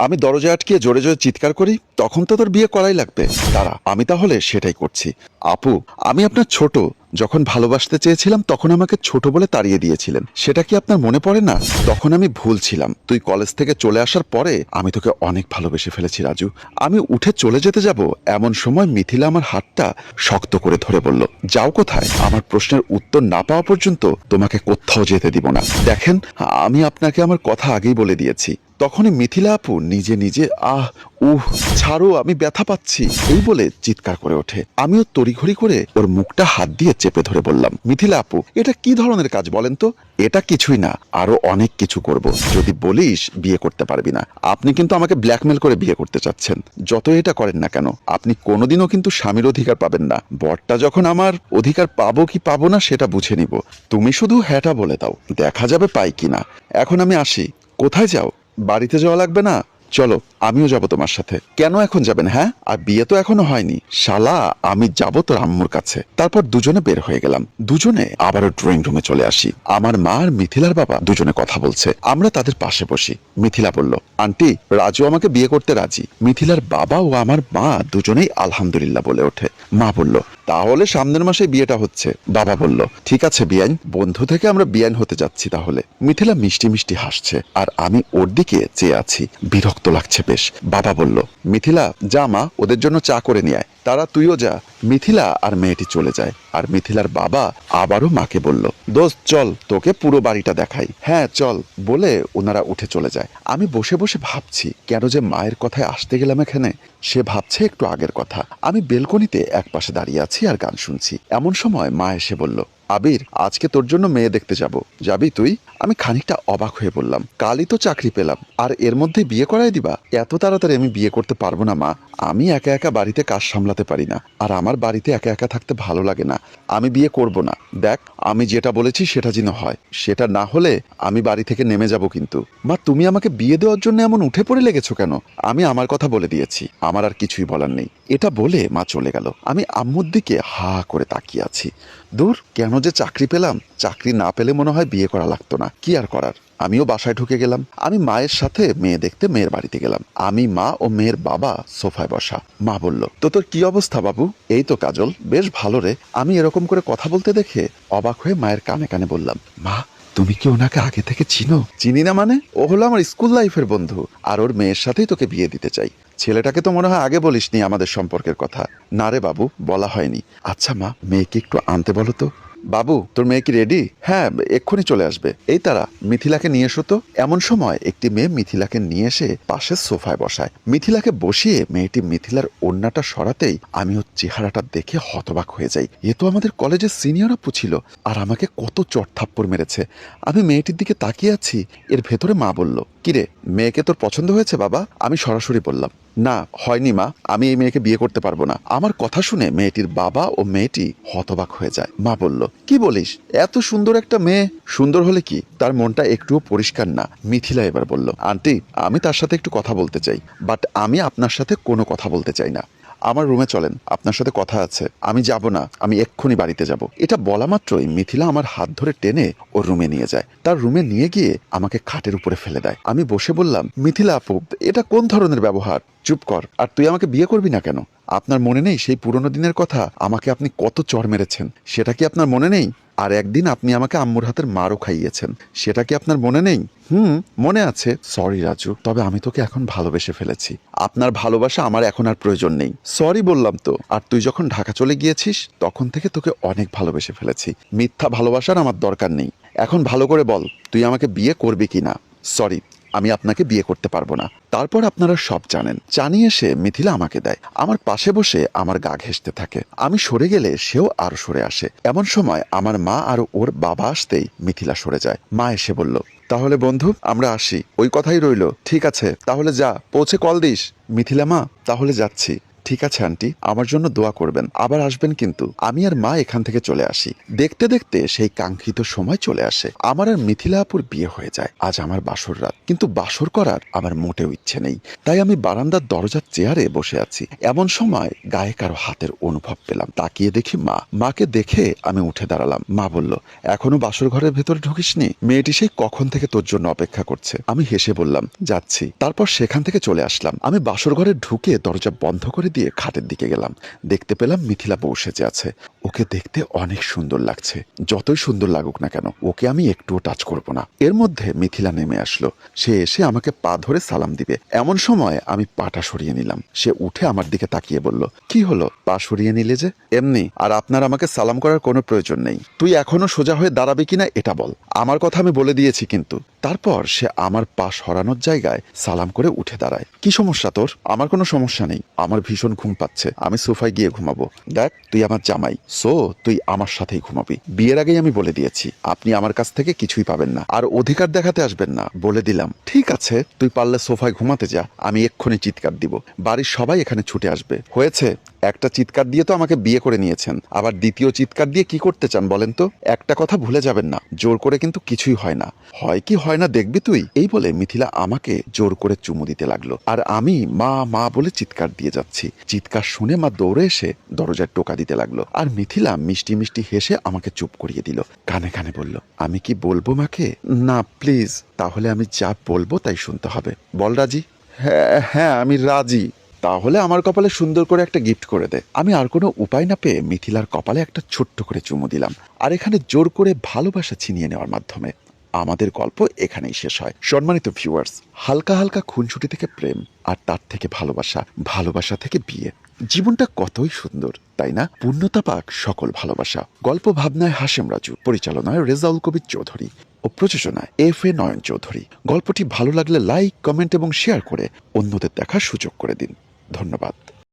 আমি দরজা আটকিয়ে জোরে জোরে চিৎকার করি, তখন তো তোর বিয়ে করাই লাগবে। দাঁড়া, আমি তাহলে সেটাই করছি। আপু, আমি আপনার ছোট, যখন ভালোবাসতে চেয়েছিলাম তখন আমাকে ছোট বলে তাড়িয়ে দিয়েছিলেন, সেটা কি আপনার মনে পড়ে না? তখন আমি ভুল ছিলাম। তুই কলেজ থেকে চলে আসার পরে আমি তোকে অনেক ভালোবেসে ফেলেছি রাজু। আমি উঠে চলে যেতে যাব, এমন সময় মিথিলা আমার হাতটা শক্ত করে ধরে বলল, যাও কোথায়? আমার প্রশ্নের উত্তর না পাওয়া পর্যন্ত তোমাকে কোথাও যেতে দিব না। দেখেন, আমি আপনাকে আমার কথা আগেই বলে দিয়েছি। তখনই মিথিলা আপু নিজে নিজে ছাড়ো, আমি ব্যথা পাচ্ছি, এই বলে চিৎকার করে ওঠে। আমিও তড়িঘড়ি করে ওর মুখটা হাত দিয়ে চেপে ধরে বললাম, মিথিলা আপু, এটা কি ধরনের কাজ বলেন তো? এটা কিছুই না, আরো অনেক কিছু করব। যদি বলিস বিয়ে করতে পারবি না। আপনি কিন্তু আমাকে ব্ল্যাকমেল করে বিয়ে করতে চাচ্ছেন। যত এটা করেন না কেন, আপনি কোনোদিনও কিন্তু স্বামীর অধিকার পাবেন না। বরটা যখন আমার অধিকার পাবো কি পাবো না সেটা বুঝে নিব। তুমি শুধু হ্যাঁটা বলে দাও, দেখা যাবে পাই কিনা। এখন আমি আসি। কোথায় যাও? বাড়িতে যাওয়া লাগবে না, চলো আমিও যাব তোমার সাথে। কেন এখন যাবেন? হ্যাঁ, আর বিয়ে তো এখনো হয়নি। শালা, আমি যাব তোর আম্মুর কাছে। তারপর দুজনে বের হয়ে গেলাম। দুজনে আবারও ড্রয়িং রুমে চলে আসি। আমার মা আর মিথিলার বাবা দুজনে কথা বলছে। আমরা তাদের পাশে বসি। মিথিলা বলল, আন্টি, রাজু আমাকে বিয়ে করতে রাজি। মিথিলার বাবা ও আমার মা দুজনেই আলহামদুলিল্লাহ বলে ওঠে। মা বলল, তাহলে সামনের মাসে বিয়েটা হচ্ছে। বাবা বলল, ঠিক আছে বিয়ান, বন্ধু থেকে আমরা বিয়ান হতে যাচ্ছি তাহলে। মিথিলা মিষ্টি মিষ্টি হাসছে, আর আমি ওর দিকে চেয়ে আছি। বিরক্ত লাগছে বেশ। বাবা বলল, মিথিলা, যা মা, ওদের জন্য চা করে নিয়ে আয়। তারা, তুইও যা। মিথিলা আর মেয়েটি চলে যায়। আর মিথিলার বাবা আবারও মাকে বলল, দোস্ত চল, তোকে পুরো বাড়িটা দেখাই। হ্যাঁ চল, বলে ওনারা উঠে চলে যায়। আমি বসে বসে ভাবছি, কেন যে মায়ের কথায় আসতে গেলাম এখানে। সে ভাবছে একটু আগের কথা। আমি বেলকনিতে একপাশে দাঁড়িয়ে আছি আর গান শুনছি। এমন সময় মা এসে বলল, আবির, আজকে তোর জন্য মেয়ে দেখতে যাব, যাবি তুই? আমি খানিকটা অবাক হয়ে বললাম, কালই তো চাকরি পেলাম, আর এর মধ্যে বিয়ে করাই দিবা? এত তাড়াতাড়ি আমি বিয়ে করতে পারবো না মা। আমি একা একা বাড়িতে কাজ সামলাতে পারি না, আর আমার বাড়িতে একা একা থাকতে ভালো লাগে না। আমি বিয়ে করব না। দেখ, আমি যেটা বলেছি সেটা যেন হয়। সেটা না হলে আমি বাড়ি থেকে নেমে যাব কিন্তু। মা, তুমি আমাকে বিয়ে দেওয়ার জন্য এমন উঠে পড়ে লেগেছো কেন? আমি আমার কথা বলে দিয়েছি, আমার আর কিছুই বলার নেই। এটা বলে মা চলে গেল। আমি আম্মুর দিকে হা করে তাকিয়ে আছি। দূর, কেন যে চাকরি পেলাম। চাকরি না পেলে মনে হয় বিয়ে করা লাগতো না। কি আর করার। আমিও বাসায় ঢুকে গেলাম। আমি মায়ের সাথে মেয়ে দেখতে মেয়ের বাড়িতে গেলাম। আমি, মা ও মেয়ের বাবা সোফায় বসা। মা বলল, তো তোর কি অবস্থা বাবু? এই তো কাজল, বেশ ভালো রে। আমি এরকম করে কথা বলতে দেখে অবাক হয়ে মায়ের কানে কানে বললাম, মা, তুমি কি ওনাকে আগে থেকে চিনো? চিনি না মানে? ও হলো আমার স্কুল লাইফের বন্ধু, আর ওর মেয়ের সাথেই তোকে বিয়ে দিতে চাই। ছেলেটাকে তো মনে হয় আগে বলিসনি আমাদের সম্পর্কের কথা। না রে বাবু, বলা হয়নি। আচ্ছা মা, মেয়েকে একটু আনতে বলো তো। বাবু, তোর মেয়ে কি রেডি? হ্যাঁ, এক্ষুনি চলে আসবে। এই তারা, মিথিলাকে নিয়ে এসো তো। এমন সময় একটি মেয়ে মিথিলাকে নিয়ে এসে পাশে সোফায় বসায়। মিথিলাকে বসিয়ে মেয়েটি মিথিলার ওড়নাটা সরাতেই আমি ওর চেহারাটা দেখে হতবাক হয়ে যাই। এ তো আমাদের কলেজের সিনিয়র আপু ছিল, আর আমাকে কত চট থাপ্পড় মেরেছে। আমি মেয়েটির দিকে তাকিয়ে আছি। এর ভেতরে মা বলল, কিরে, মেয়েকে তোর পছন্দ হয়েছে বাবা? আমি সরাসরি বললাম, না হয়নি মা, আমি এই মেয়েকে বিয়ে করতে পারবো না। আমার কথা শুনে মেয়েটির বাবা ও মেয়েটি হতবাক হয়ে যায়। মা বলল, কি বলিস? এত সুন্দর একটা মেয়ে, সুন্দর হলে কি, তার মনটা একটুও পরিষ্কার না। মিথিলা এবার বলল, আন্টি, আমি তার সাথে একটু কথা বলতে চাই, বাট আমি আপনার সাথে কোনো কথা বলতে চাই না। আমার রুমে চলেন, আপনার সাথে কথা আছে। আমি যাব না, আমি এক্ষুনি বাড়িতে যাব। এটা বলা মাত্রই মিথিলা আমার হাত ধরে টেনে ওর রুমে নিয়ে যায়। তার রুমে নিয়ে গিয়ে আমাকে খাটের উপরে ফেলে দেয়। আমি বসে বললাম, মিথিলা আপু, এটা কোন ধরনের ব্যবহার? চুপ কর। আর তুই আমাকে বিয়ে করবি না কেন? আপনার মনে নেই সেই পুরনো দিনের কথা? আমাকে আপনি কত চড় মেরেছেন, সেটা কি আপনার মনে নেই? আর একদিন আপনি আমাকে আম্মুর হাতের মারও খাইয়েছেন, সেটা কি আপনার মনে নেই? মনে আছে। সরি রাজু, তবে আমি তোকে এখন ভালোবেসে ফেলেছি। আপনার ভালোবাসা আমার এখন আর প্রয়োজন নেই। সরি বললাম তো। আর তুই যখন ঢাকা চলে গিয়েছিস তখন থেকে তোকে অনেক ভালোবেসে ফেলেছি। মিথ্যা ভালোবাসার আমার দরকার নেই। এখন ভালো করে বল, তুই আমাকে বিয়ে করবি কিনা? সরি, আমি আপনাকে বিয়ে করতে পারবো না। তারপর আপনারা সব জানেন। জানিয়ে এসে মিথিলা আমাকে দেয়। আমার পাশে বসে আমার গা ঘেঁষতে থাকে। আমি সরে গেলে সেও আরো সরে আসে। এমন সময় আমার মা আর ওর বাবা আসতেই মিথিলা সরে যায়। মা এসে বলল, তাহলে বন্ধু, আমরা আসি। ওই কথাই রইল। ঠিক আছে, তাহলে যা, পৌঁছে কল দিস। মিথিলা, মা, তাহলে যাচ্ছি। ঠিক আছে আন্টি, আমার জন্য দোয়া করবেন, আবার আসবেন কিন্তু। আমি আর মা এখান থেকে চলে আসি। দেখতে দেখতে সেই কাঙ্ক্ষিত সময় চলে আসে। আমার আর মিথিলা আপুর বিয়ে হয়ে যায়। আজ আমার বাসর রাত, কিন্তু বাসর করার আমার মোটেও ইচ্ছে নেই। তাই আমি বারান্দার দরজার চেয়ারে বসে আছি। এমন সময় গায়ে কারো হাতের অনুভব পেলাম। তাকিয়ে দেখি মা। মাকে দেখে আমি উঠে দাঁড়ালাম। মা বলল, এখনো বাসর ঘরের ভেতরে ঢুকিসনি? মেয়েটি সেই কখন থেকে তোর জন্য অপেক্ষা করছে। আমি হেসে বললাম, যাচ্ছি। তারপর সেখান থেকে চলে আসলাম। আমি বাসর ঘরে ঢুকে দরজা বন্ধ করে দিয়ে খাটের দিকে গেলাম। দেখতে পেলাম মিথিলা বউ সেজে আছে। ওকে দেখতে অনেক সুন্দর লাগছে। যতই সুন্দর লাগুক না কেন, ওকে আমি একটুও টাচ করব না। এর মধ্যে মিথিলা নেমে আসলো। সে এসে আমাকে পা ধরে সালাম দিবে। এমন সময় আমি পাটা সরিয়ে নিলাম। সে উঠে আমার দিকে তাকিয়ে বলল, কি হলো, পা সরিয়ে নিলে যে? এমনি। আর আপনার আমাকে সালাম করার কোনো প্রয়োজন নেই। তুই এখনো সোজা হয়ে দাঁড়াবি কিনা এটা বল। আমার কথা আমি বলে দিয়েছি কিন্তু। তারপর সে আমার পা সরানোর জায়গায় সালাম করে উঠে দাঁড়ায়। কি সমস্যা তোর? আমার কোনো সমস্যা নেই। আমার ভীষণ ঘুম পাচ্ছে, আমি সোফায় গিয়ে ঘুমাবো। দেখ, তুই আমার জামাই, সো তুই আমার সাথেই ঘুমাবি। বিয়ের আগেই আমি বলে দিয়েছি, আপনি আমার কাছ থেকে কিছুই পাবেন না, আর অধিকার দেখাতে আসবেন না, বলে দিলাম। ঠিক আছে, তুই পারলে সোফায় ঘুমাতে যা, আমি এক্ষুনি চিৎকার দিব। বাড়ির সবাই এখানে ছুটে আসবে। হয়েছে, একটা চিৎকার দিয়ে তো আমাকে বিয়ে করে নিয়েছেন, আবার দ্বিতীয় চিৎকার দিয়ে কি করতে চান বলেন তো? একটা কথা ভুলে যাবেন না, জোর করে কিন্তু কিছুই হয় না। হয় কি হয় না দেখবি তুই। এই বলে মিথিলা আমাকে জোর করে চুমু দিতে লাগলো, আর আমি মা মা বলে চিৎকার দিয়ে যাচ্ছি। চিৎকার শুনে মা দৌড়ে এসে দরজায় টোকা দিতে লাগলো, আর মিথিলা মিষ্টি মিষ্টি হেসে আমাকে চুপ করিয়ে দিল। কানে কানে বলল, আমি কি বলবো মাকে? না প্লিজ। তাহলে আমি যা বলবো তাই শুনতে হবে। বল রাজি? হ্যাঁ হ্যাঁ, আমি রাজি। তাহলে আমার কপালে সুন্দর করে একটা গিফট করে দে। আমি আর কোনো উপায় না পেয়ে মিথিলার কপালে একটা ছোট্ট করে চুমু দিলাম। আর এখানে জোর করে ভালোবাসা ছিনিয়ে নেওয়ার মাধ্যমে আমাদের গল্প এখানেই শেষ হয়। সম্মানিত ভিউয়ার্স, হালকা হালকা খুনসুটি থেকে প্রেম, আর তার থেকে ভালোবাসা, ভালোবাসা থেকে বিয়ে। জীবনটা কতই সুন্দর, তাই না? পূর্ণতা পাক সকল ভালোবাসা। গল্প ভাবনায় হাশেম রাজু, পরিচালনায় রেজাউল কবির চৌধুরী ও প্রযোজনায় FA নয়ন চৌধুরী। গল্পটি ভালো লাগলে লাইক, কমেন্ট এবং শেয়ার করে অন্যদের দেখার সুযোগ করে দিন। ধন্যবাদ।